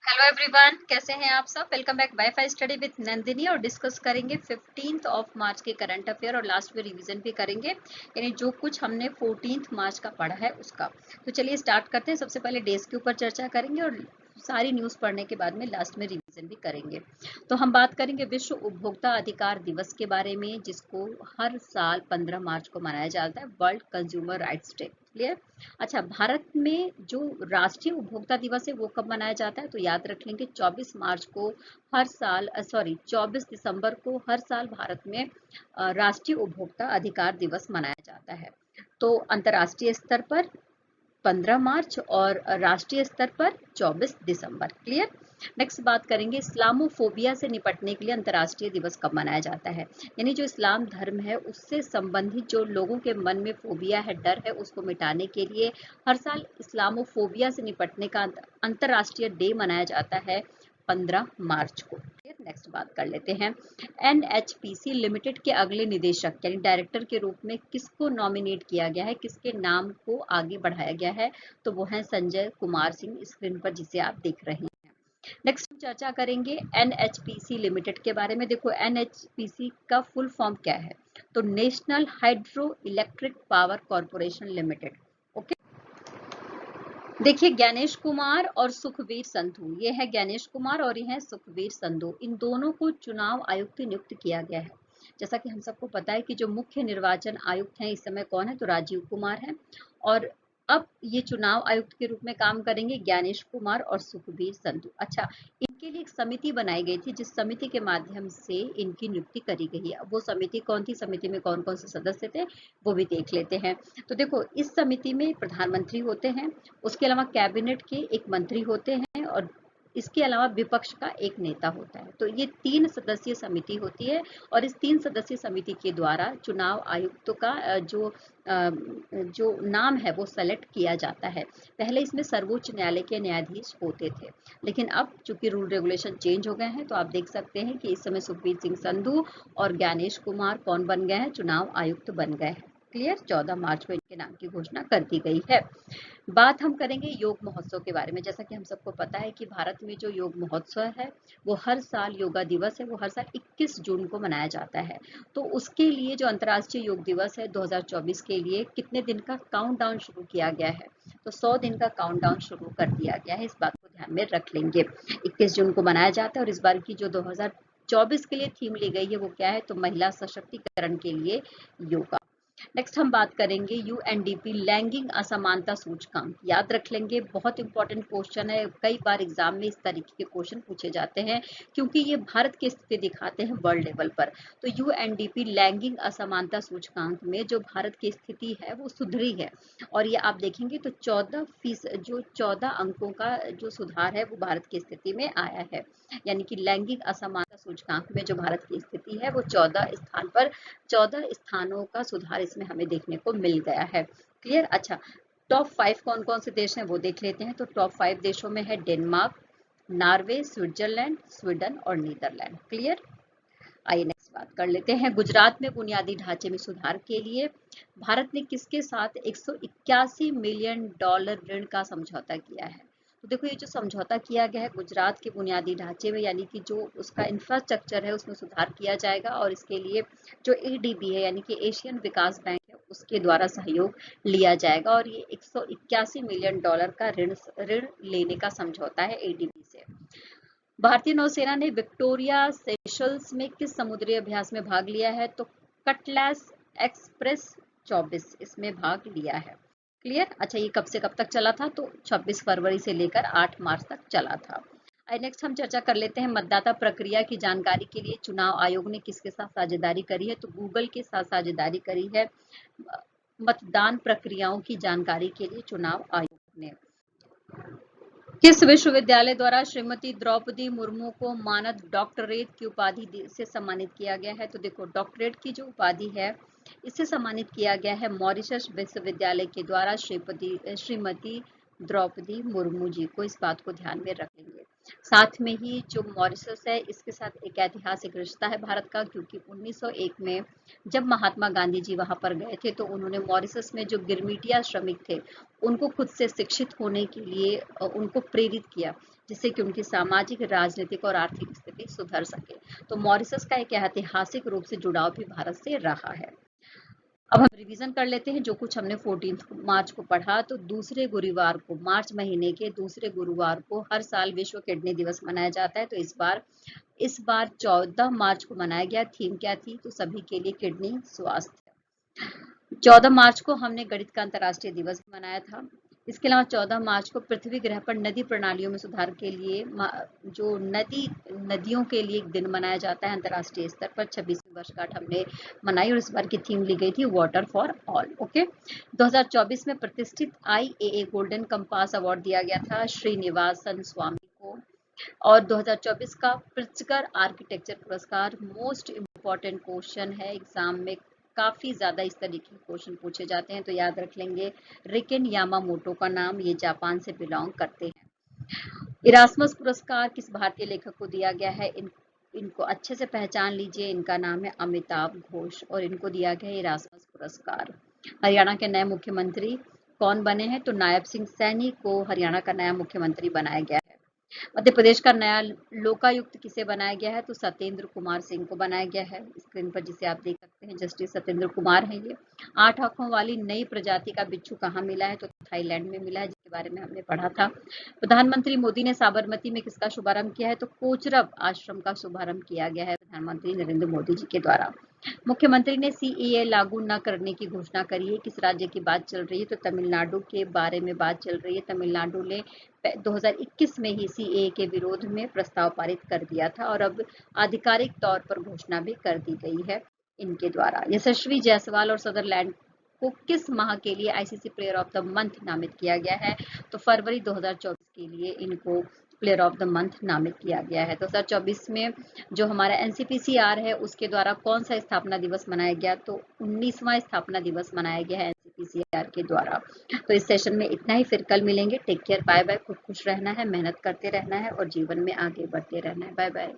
Hello everyone, कैसे हैं आप सब। Welcome back wifi study with Nandini और डिस्कस करेंगे 15 मार्च के करंट अफेयर और लास्ट में रिवीजन भी करेंगे, यानी जो कुछ हमने 14 मार्च का पढ़ा है उसका। तो चलिए स्टार्ट करते हैं। सबसे पहले डेज के ऊपर चर्चा करेंगे और सारी न्यूज़ पढ़ने के बाद में लास्ट में रिवीजन भी करेंगे। तो हम बात करेंगे विश्व उपभोक्ता अधिकार दिवस के बारे में, जिसको हर साल 15 मार्च को मनाया जाता है, world consumer rights day. Clear. अच्छा, भारत में जो राष्ट्रीय उपभोक्ता दिवस है वो कब मनाया जाता है, तो याद रख लेंगे 24 मार्च को हर साल 24 दिसंबर को हर साल भारत में राष्ट्रीय उपभोक्ता अधिकार दिवस मनाया जाता है। तो अंतर्राष्ट्रीय स्तर पर 15 मार्च और राष्ट्रीय स्तर पर 24 दिसंबर। क्लियर। नेक्स्ट बात करेंगे इस्लामोफोबिया से निपटने के लिए अंतर्राष्ट्रीय दिवस कब मनाया जाता है, यानी जो इस्लाम धर्म है उससे संबंधित जो लोगों के मन में फोबिया है, डर है, उसको मिटाने के लिए हर साल इस्लामोफोबिया से निपटने का अंतर्राष्ट्रीय डे मनाया जाता है 15 मार्च को। नेक्स्ट बात कर लेते हैं एनएचपीसी लिमिटेड के अगले निदेशक यानी डायरेक्टर के रूप में किसको नॉमिनेट किया गया है, किसके नाम को आगे बढ़ाया गया है, तो वो है संजय कुमार सिंह, स्क्रीन पर जिसे आप देख रहे हैं। नेक्स्ट हम चर्चा करेंगे एनएचपीसी लिमिटेड के बारे में। देखो एनएचपीसी का फुल फॉर्म क्या है, तो national hydro electric power corporation limited. Okay. देखिए ज्ञानेश कुमार और सुखवीर संधू, ये है ज्ञानेश कुमार और ये है सुखवीर संधू, इन दोनों को चुनाव आयुक्त नियुक्त किया गया है। जैसा कि हम सबको पता है कि जो मुख्य निर्वाचन आयुक्त हैं इस समय कौन है, तो राजीव कुमार है। और अब ये चुनाव आयुक्त के रूप में काम करेंगे ज्ञानेश कुमार और सुखवीर संधू। अच्छा, इनके लिए एक समिति बनाई गई थी जिस समिति के माध्यम से इनकी नियुक्ति करी गई है। अब वो समिति कौन थी, समिति में कौन कौन से सदस्य थे वो भी देख लेते हैं। तो देखो इस समिति में प्रधानमंत्री होते हैं, उसके अलावा कैबिनेट के एक मंत्री होते हैं और इसके अलावा विपक्ष का एक नेता होता है। तो ये 3 सदस्यीय समिति होती है और इस 3 सदस्यीय समिति के द्वारा चुनाव आयुक्त का जो नाम है वो सेलेक्ट किया जाता है। पहले इसमें सर्वोच्च न्यायालय के न्यायाधीश होते थे, लेकिन अब चूंकि रूल रेगुलेशन चेंज हो गए हैं तो आप देख सकते हैं कि इस समय सुखबीर सिंह संधू और ज्ञानेश कुमार कौन बन गए हैं, चुनाव आयुक्त बन गए हैं। क्लियर। 14 मार्च को इनके नाम की घोषणा कर दी गई है। बात हम करेंगे योग महोत्सव के बारे में। जैसा कि हम सबको पता है कि भारत में जो योग महोत्सव है वो हर साल, योगा दिवस है वो हर साल 21 जून को मनाया जाता है। तो उसके लिए जो अंतर्राष्ट्रीय योग दिवस है 2024 के लिए कितने दिन का काउंटडाउन शुरू किया गया है, तो 100 दिन का काउंटडाउन शुरू कर दिया गया है। इस बात को ध्यान में रख लेंगे। 21 जून को मनाया जाता है और इस बार की जो 2024 के लिए थीम ली गई है वो क्या है, तो महिला सशक्तिकरण के लिए योगा। नेक्स्ट हम बात करेंगे यूएनडीपी लैंगिक असमानता सूचकांक। याद रख लेंगे, बहुत इंपॉर्टेंट क्वेश्चन है, कई बार एग्जाम में इस तरीके के क्वेश्चन पूछे जाते हैं क्योंकि ये भारत की स्थिति दिखाते हैं वर्ल्ड लेवल पर। तो यूएनडीपी लैंगिक असमानता सूचकांक में जो भारत की स्थिति है वो सुधरी है और ये आप देखेंगे तो 14 अंकों का जो सुधार है वो भारत की स्थिति में आया है। यानी कि लैंगिक असमानता सूचकांक में जो भारत की स्थिति है वो 14 स्थानों का सुधार इसमें हमें देखने को मिल गया है। क्लियर। अच्छा, टॉप 5 कौन कौन से देश हैं वो देख लेते हैं। तो टॉप 5 देशों में है डेनमार्क, नॉर्वे, स्विट्जरलैंड, स्वीडन और नीदरलैंड। क्लियर। आइए नेक्स्ट बात कर लेते हैं। गुजरात में बुनियादी ढांचे में सुधार के लिए भारत ने किसके साथ 181 मिलियन डॉलर ऋण का समझौता किया है। तो देखो ये जो समझौता किया गया है गुजरात के बुनियादी ढांचे में, यानी कि जो उसका इंफ्रास्ट्रक्चर है उसमें सुधार किया जाएगा और इसके लिए जो एडीबी है यानी कि एशियन विकास बैंक है उसके द्वारा सहयोग लिया जाएगा और ये 181 मिलियन डॉलर का ऋण लेने का समझौता है एडीबी से। भारतीय नौसेना ने विक्टोरिया सेशल्स में किस समुद्री अभ्यास में भाग लिया है, तो कटलैस एक्सप्रेस 24 इसमें भाग लिया है। क्लियर। अच्छा, ये कब से कब तक चला था, तो 26 फरवरी से लेकर 8 मार्च तक चला था। नेक्स्ट हम चर्चा कर लेते हैं मतदाता प्रक्रिया की जानकारी के लिए चुनाव आयोग ने किसके साथ साझेदारी करी है, तो गूगल के साथ साझेदारी करी है मतदान प्रक्रियाओं की जानकारी के लिए चुनाव आयोग ने। किस विश्वविद्यालय द्वारा श्रीमती द्रौपदी मुर्मू को मानद डॉक्टरेट की उपाधि से सम्मानित किया गया है, तो देखो डॉक्टरेट की जो उपाधि है इससे सम्मानित किया गया है मॉरिशस विश्वविद्यालय के द्वारा श्रीमती द्रौपदी मुर्मू जी को। इस बात को ध्यान में रखेंगे। साथ में ही जो मॉरिशस है इसके साथ एक ऐतिहासिक रिश्ता है भारत का, क्योंकि 1901 में जब महात्मा गांधी जी वहां पर गए थे तो उन्होंने मॉरिशस में जो गिरमिटिया श्रमिक थे उनको खुद से शिक्षित होने के लिए उनको प्रेरित किया जिससे कि उनकी सामाजिक, राजनीतिक और आर्थिक स्थिति सुधर सके। तो मॉरिशस का एक ऐतिहासिक रूप से जुड़ाव भी भारत से रहा है। अब हम रिवीजन कर लेते हैं जो कुछ हमने 14 मार्च को पढ़ा। तो दूसरे गुरुवार को, मार्च महीने के दूसरे गुरुवार को हर साल विश्व किडनी दिवस मनाया जाता है। तो इस बार 14 मार्च को मनाया गया। थीम क्या थी? तो सभी के लिए किडनी स्वास्थ्य। 14 मार्च को हमने गणित का अंतर्राष्ट्रीय दिवस भी मनाया था। इसके अलावा 14 मार्च को पृथ्वी ग्रह पर नदी प्रणालियों में सुधार के लिए जो नदियों के लिए एक दिन मनाया जाता है अंतर्राष्ट्रीय स्तर पर, 26वीं वर्षगांठ हमने मनाई और इस बार की थीम ली गई थी वाटर फॉर ऑल। ओके, 2024 में प्रतिष्ठित IAA गोल्डन कंपास अवार्ड दिया गया था श्रीनिवासन स्वामी को। और 2024 का प्रिट्जकर आर्किटेक्चर पुरस्कार मोस्ट इम्पॉर्टेंट क्वेश्चन है एग्जाम में, काफी ज्यादा इस तरीके के क्वेश्चन पूछे जाते हैं, तो याद रख लेंगे। रिकेन यामामोटो का नाम, ये जापान से बिलोंग करते हैं। इरास्मस पुरस्कार किस भारतीय लेखक को दिया गया है? इनको अच्छे से पहचान लीजिए, इनका नाम है अमिताभ घोष और इनको दिया गया है इरास्मस पुरस्कार। हरियाणा के नए मुख्यमंत्री कौन बने हैं? तो नायब सिंह सैनी को हरियाणा का नया मुख्यमंत्री बनाया गया है। मध्य प्रदेश का नया लोकायुक्त किसे बनाया गया है? तो सत्येंद्र कुमार सिंह को बनाया गया है। स्क्रीन पर जिसे आप देख सकते हैं जस्टिस सत्येंद्र कुमार है ये। 8 आंखों वाली नई प्रजाति का बिच्छू कहाँ मिला है? तो थाईलैंड में मिला है, जिसके बारे में हमने पढ़ा था। प्रधानमंत्री मोदी ने साबरमती में किसका शुभारंभ किया है? तो कोचरब आश्रम का शुभारंभ किया गया है प्रधानमंत्री नरेंद्र मोदी जी के द्वारा। मुख्यमंत्री ने CAA लागू न करने की घोषणा करी है। किस राज्य की बात चल रही है? तो तमिलनाडु के बारे में बात चल रही है। तमिलनाडु ने 2021 में ही CAA के विरोध में प्रस्ताव पारित कर दिया था और अब आधिकारिक तौर पर घोषणा भी कर दी गई है इनके द्वारा। यशस्वी जायसवाल और सदरलैंड को किस माह के लिए ICC player of the month नामित किया गया है? तो फरवरी 2024 के लिए इनको प्लेयर ऑफ द मंथ नामित किया गया है। 2024 में जो हमारा NCPCR है उसके द्वारा कौन सा स्थापना दिवस मनाया गया? तो 19वां स्थापना दिवस मनाया गया है NCPCR के द्वारा। तो इस सेशन में इतना ही, फिर कल मिलेंगे। Take care, bye bye. खुश रहना है, मेहनत करते रहना है और जीवन में आगे बढ़ते रहना है। Bye bye.